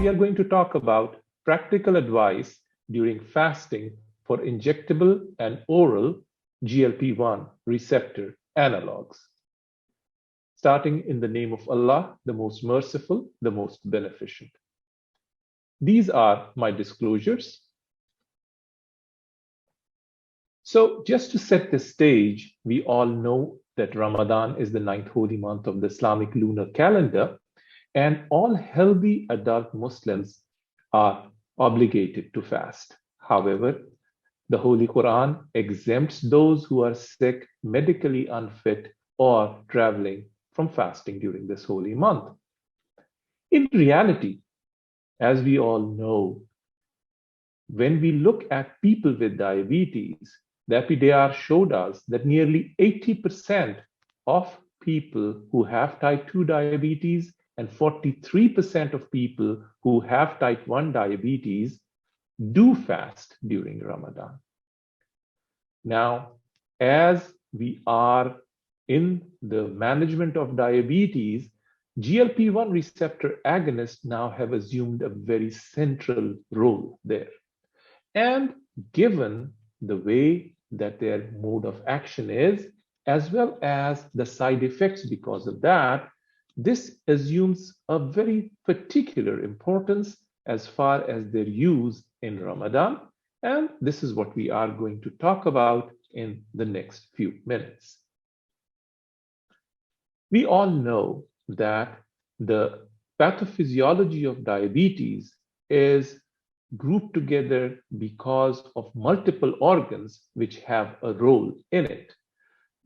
we are going to talk about practical advice during fasting for injectable and oral GLP-1 receptor analogs. Starting in the name of Allah, the most merciful, the most beneficent. These are my disclosures. So just to set the stage, we all know that Ramadan is the 9th holy month of the Islamic lunar calendar, and all healthy adult Muslims are obligated to fast. However, the Holy Quran exempts those who are sick, medically unfit, or traveling from fasting during this holy month. In reality, as we all know, when we look at people with diabetes, the EPIDAR showed us that nearly 80% of people who have type 2 diabetes and 43% of people who have type 1 diabetes do fast during Ramadan. Now, as we are in the management of diabetes, GLP-1 receptor agonists now have assumed a very central role there. And given the way that their mode of action is, as well as the side effects because of that, this assumes a very particular importance as far as their use in Ramadan. And this is what we are going to talk about in the next few minutes. We all know that the pathophysiology of diabetes is grouped together because of multiple organs which have a role in it.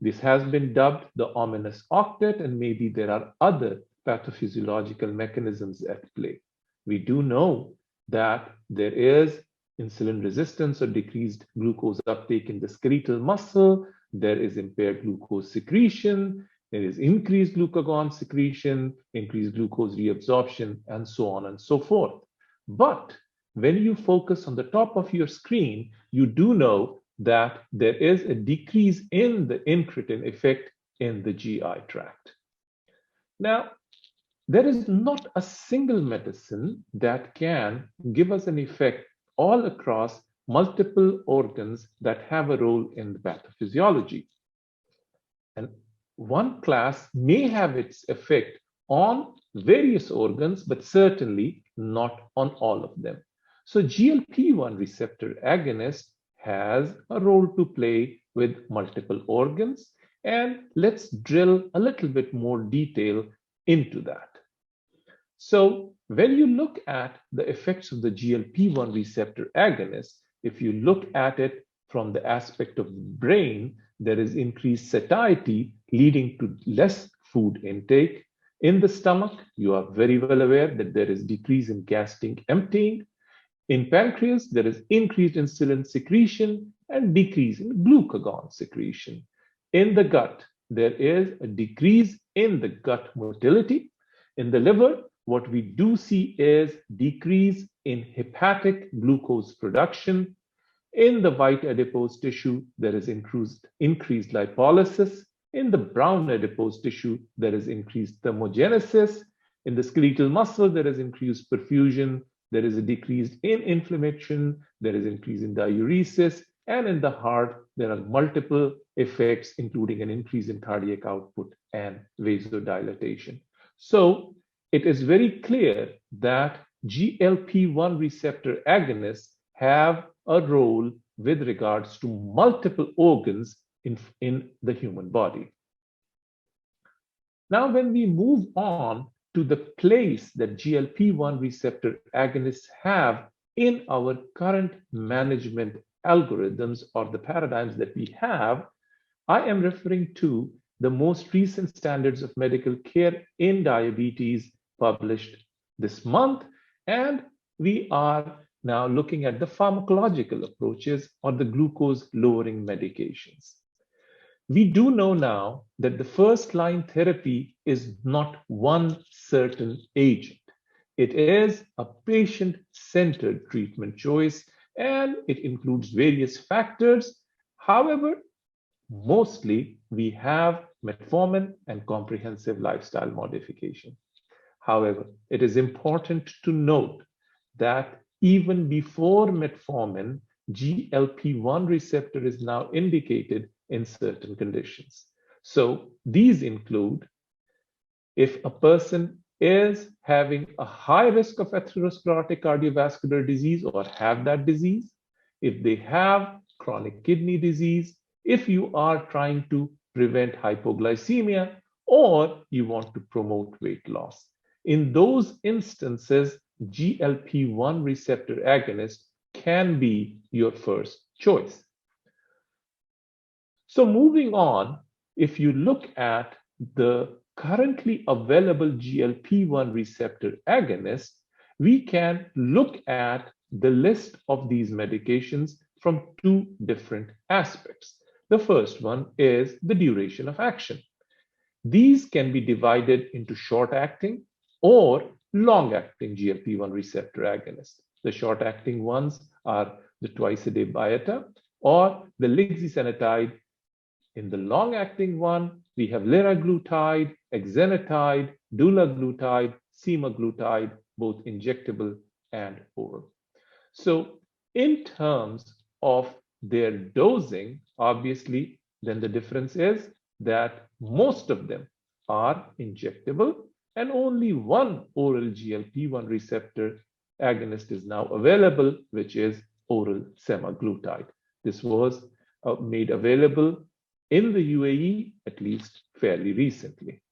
This has been dubbed the ominous octet, and maybe there are other pathophysiological mechanisms at play. We do know that there is insulin resistance or decreased glucose uptake in the skeletal muscle, there is impaired glucose secretion, there is increased glucagon secretion, increased glucose reabsorption, and so on and so forth. But when you focus on the top of your screen, you do know that there is a decrease in the incretin effect in the GI tract. Now, there is not a single medicine that can give us an effect all across multiple organs that have a role in the pathophysiology. And one class may have its effect on various organs, but certainly not on all of them. So GLP-1 receptor agonist has a role to play with multiple organs, and let's drill a little bit more detail into that. So when you look at the effects of the GLP-1 receptor agonist, if you look at it from the aspect of the brain, there is increased satiety leading to less food intake. In the stomach, you are very well aware that there is decrease in gastric emptying. In pancreas, there is increased insulin secretion and decrease in glucagon secretion. In the gut, there is a decrease in the gut motility. In the liver, what we do see is decrease in hepatic glucose production. In the white adipose tissue, there is increased lipolysis. In the brown adipose tissue, there is increased thermogenesis. In the skeletal muscle, there is increased perfusion. There is a decrease in inflammation. There is increase in diuresis. And in the heart, there are multiple effects, including an increase in cardiac output and vasodilatation. So it is very clear that GLP-1 receptor agonists have a role with regards to multiple organs in the human body. Now, when we move on to the place that GLP-1 receptor agonists have in our current management algorithms or the paradigms that we have, I am referring to the most recent standards of medical care in diabetes published this month, and we are now looking at the pharmacological approaches or the glucose lowering medications. We do know now that the first line therapy is not one certain agent. It is a patient-centered treatment choice, and it includes various factors. However, mostly we have metformin and comprehensive lifestyle modification. However, it is important to note that even before metformin, GLP-1 receptor is now indicated in certain conditions. So these include if a person is having a high risk of atherosclerotic cardiovascular disease or have that disease, if they have chronic kidney disease, if you are trying to prevent hypoglycemia, or you want to promote weight loss. In those instances, GLP-1 receptor agonist can be your first choice. So moving on, if you look at the currently available GLP-1 receptor agonist, we can look at the list of these medications from two different aspects. The first one is the duration of action. These can be divided into short-acting or long-acting GLP-1 receptor agonists. The short-acting ones are the twice-a-day Byetta or the lixisenatide. In the long-acting one, we have liraglutide, exenatide, dulaglutide, semaglutide, both injectable and oral. So in terms of their dosing, obviously, then the difference is that most of them are injectable and only one oral GLP-1 receptor agonist is now available, which is oral semaglutide. This was made available in the UAE, at least fairly recently.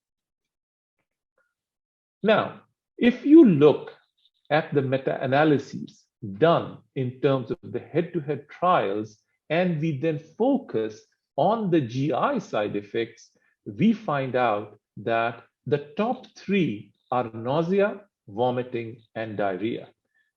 Now, if you look at the meta-analyses done in terms of the head-to-head trials, and we then focus on the GI side effects, we find out that the top three are nausea, vomiting, and diarrhea.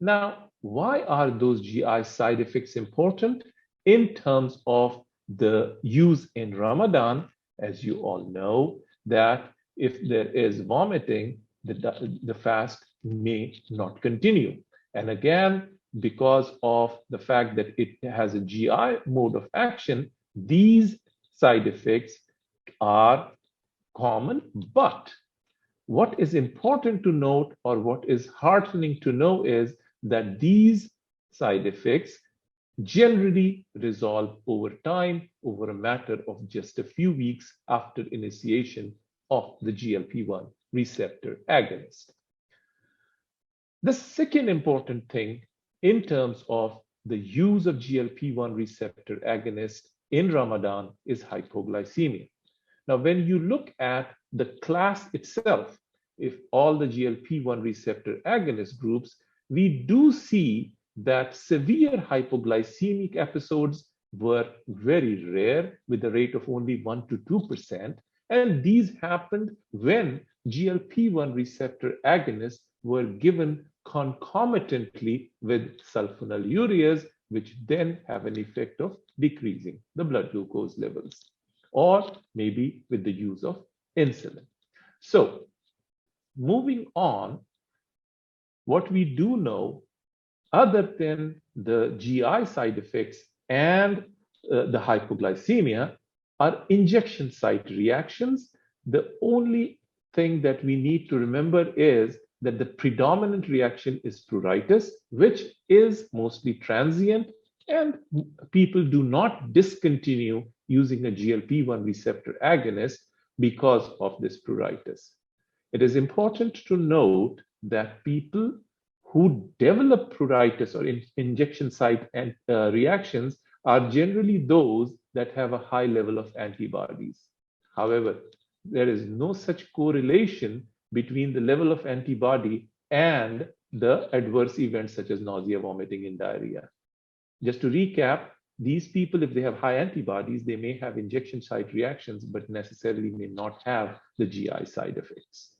Now, why are those GI side effects important? In terms of the use in Ramadan, as you all know, that if there is vomiting, the fast may not continue. And again, because of the fact that it has a GI mode of action, these side effects are common. But what is important to note, or what is heartening to know, is that these side effects generally resolve over time, over a matter of just a few weeks after initiation of the GLP-1 receptor agonist. The second important thing in terms of the use of GLP-1 receptor agonist in Ramadan is hypoglycemia. Now, when you look at the class itself, if all the GLP-1 receptor agonist groups, we do see that severe hypoglycemic episodes were very rare, with a rate of only 1 to 2%. And these happened when GLP-1 receptor agonists were given concomitantly with sulfonylureas, which then have an effect of decreasing the blood glucose levels, or maybe with the use of insulin. So, moving on, what we do know, other than the GI side effects and the hypoglycemia, are injection site reactions. The only thing that we need to remember is that the predominant reaction is pruritus, which is mostly transient, and people do not discontinue using a GLP-1 receptor agonist because of this pruritus. It is important to note that people who develop pruritus or injection site reactions are generally those that have a high level of antibodies. However, there is no such correlation between the level of antibody and the adverse events such as nausea, vomiting, and diarrhea. Just to recap, these people, if they have high antibodies, they may have injection site reactions, but necessarily may not have the GI side effects.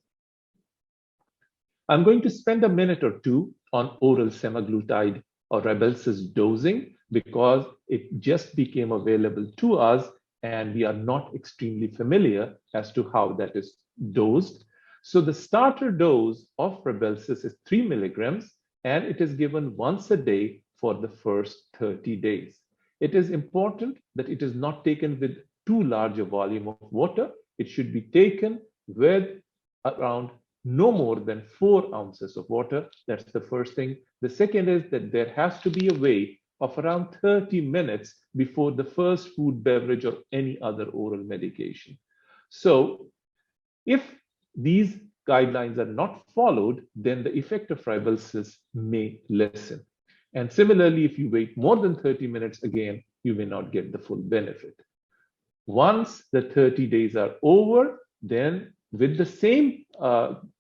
I'm going to spend a minute or two on oral semaglutide or Rybelsus dosing, because it just became available to us and we are not extremely familiar as to how that is dosed. So the starter dose of Rybelsus is 3 milligrams, and it is given once a day for the first 30 days. It is important that it is not taken with too large a volume of water. It should be taken with around no more than 4 ounces of water. That's the first thing. The second is that there has to be a wait of around 30 minutes before the first food, beverage, or any other oral medication. So if these guidelines are not followed, then the effect of ribulsis may lessen. And similarly, if you wait more than 30 minutes, again, you may not get the full benefit. Once the 30 days are over, then with the same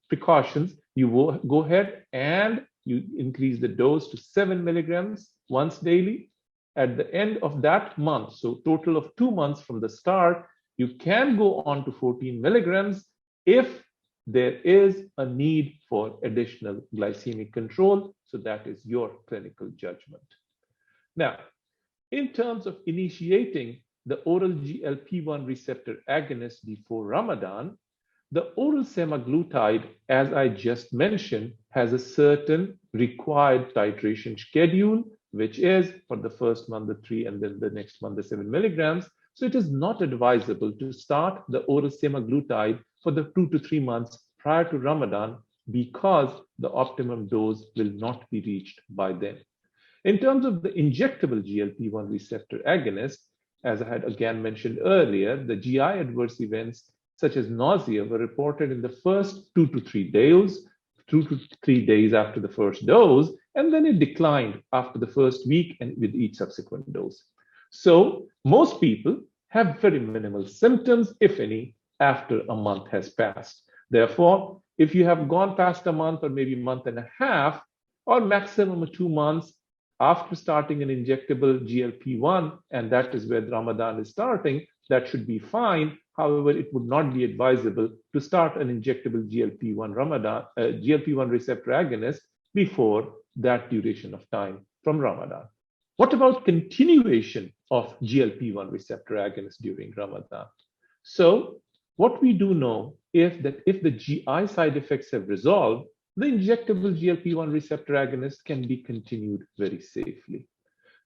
precautions, you will go ahead and you increase the dose to 7 milligrams once daily. At the end of that month, so total of 2 months from the start, you can go on to 14 milligrams if there is a need for additional glycemic control. So that is your clinical judgment. Now, in terms of initiating the oral GLP-1 receptor agonist before Ramadan, the oral semaglutide, as I just mentioned, has a certain required titration schedule, which is for the first month, the 3, and then the next month, the 7 milligrams. So it is not advisable to start the oral semaglutide for the 2 to 3 months prior to Ramadan because the optimum dose will not be reached by then. In terms of the injectable GLP-1 receptor agonist, as I had again mentioned earlier, the GI adverse events such as nausea were reported in the first 2 to 3 days, 2 to 3 days after the first dose, and then it declined after the first week and with each subsequent dose. So most people have very minimal symptoms, if any, after a month has passed. Therefore, if you have gone past a month or maybe a month and a half, or maximum of 2 months after starting an injectable GLP-1, and that is where Ramadan is starting, that should be fine. However, it would not be advisable to start an injectable GLP-1 receptor agonist before that duration of time from Ramadan. What about continuation of GLP-1 receptor agonist during Ramadan? So what we do know is that if the GI side effects have resolved, the injectable GLP-1 receptor agonist can be continued very safely.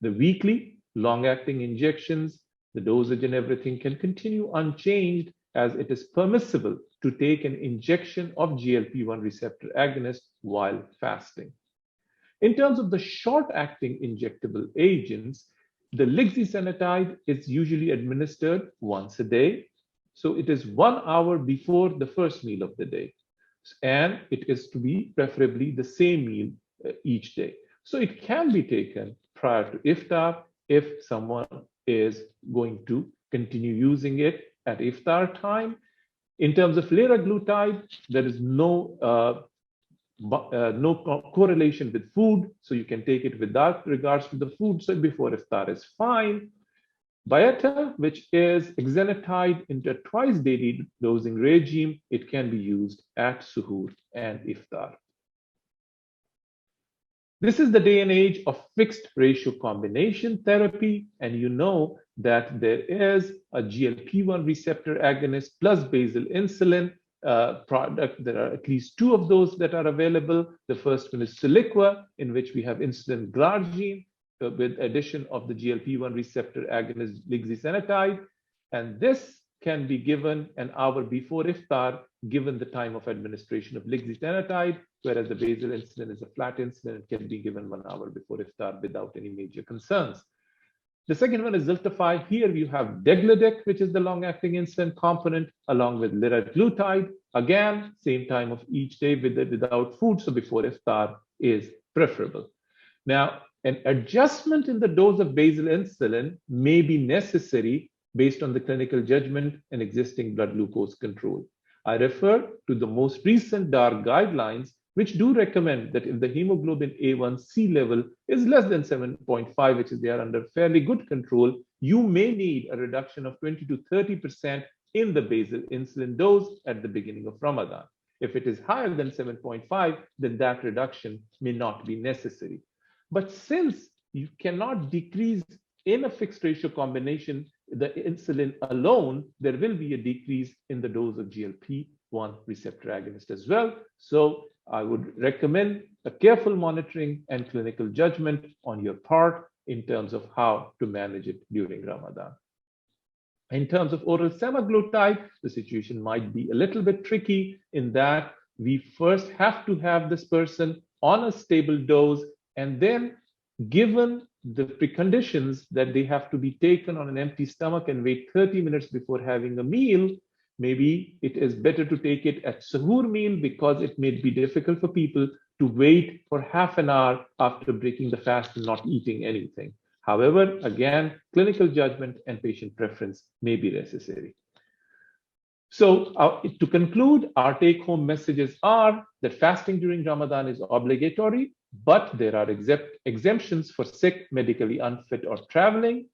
The weekly long-acting injections, the dosage and everything can continue unchanged as it is permissible to take an injection of GLP-1 receptor agonist while fasting. In terms of the short-acting injectable agents, the lixisenatide is usually administered once a day. So it is 1 hour before the first meal of the day. And it is to be preferably the same meal each day. So it can be taken prior to iftar if someone is going to continue using it at iftar time. In terms of liraglutide, there is no correlation with food, so you can take it without regards to the food. So before iftar is fine. Byetta, which is exenatide into a twice daily dosing regime, it can be used at suhoor and iftar. This is the day and age of fixed ratio combination therapy, and you know that there is a GLP-1 receptor agonist plus basal insulin product. There are at least 2 of those that are available. The first one is Soliqua, in which we have insulin glargine with addition of the GLP-1 receptor agonist lixisenatide, and this can be given an hour before iftar, given the time of administration of lixisenatide, whereas the basal insulin is a flat insulin. It can be given 1 hour before iftar without any major concerns. The second one is Ziltafy. Here you have Degludec, which is the long-acting insulin component, along with liraglutide. Again, same time of each day without food, so before iftar is preferable. Now, an adjustment in the dose of basal insulin may be necessary based on the clinical judgment and existing blood glucose control. I refer to the most recent Dar guidelines, which do recommend that if the hemoglobin A1C level is less than 7.5, which is they are under fairly good control, you may need a reduction of 20 to 30% in the basal insulin dose at the beginning of Ramadan. If it is higher than 7.5, then that reduction may not be necessary. But since you cannot decrease in a fixed ratio combination the insulin alone, there will be a decrease in the dose of GLP-1 receptor agonist as well. So I would recommend a careful monitoring and clinical judgment on your part in terms of how to manage it during Ramadan. In terms of oral semaglutide, the situation might be a little bit tricky in that we first have to have this person on a stable dose, and then given the preconditions that they have to be taken on an empty stomach and wait 30 minutes before having a meal, maybe it is better to take it at suhoor meal, because it may be difficult for people to wait for half an hour after breaking the fast and not eating anything. However, again, clinical judgment and patient preference may be necessary. So to conclude, our take-home messages are that fasting during Ramadan is obligatory, but there are exemptions for sick, medically unfit, or traveling.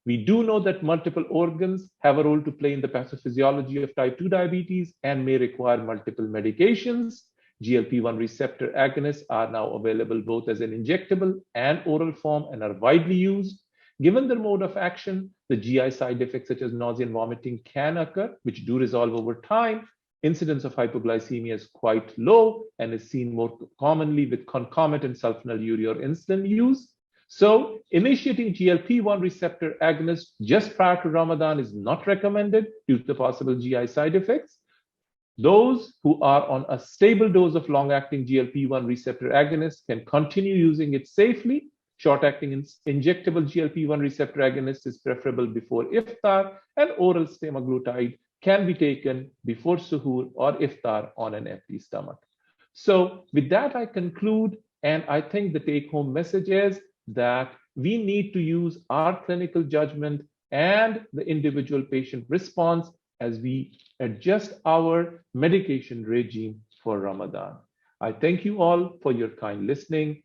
We do know that multiple organs have a role to play in the pathophysiology of type 2 diabetes and may require multiple medications. GLP-1 receptor agonists are now available both as an injectable and oral form and are widely used. Given their mode of action, the GI side effects such as nausea and vomiting can occur, which do resolve over time. Incidence of hypoglycemia is quite low and is seen more commonly with concomitant sulfonylurea or insulin use. So initiating GLP-1 receptor agonists just prior to Ramadan is not recommended due to the possible GI side effects. Those who are on a stable dose of long-acting GLP-1 receptor agonists can continue using it safely. Short-acting injectable GLP-1 receptor agonist is preferable before iftar, and oral semaglutide can be taken before suhoor or iftar on an empty stomach. So with that, I conclude, and I think the take-home message is that we need to use our clinical judgment and the individual patient response as we adjust our medication regime for Ramadan. I thank you all for your kind listening.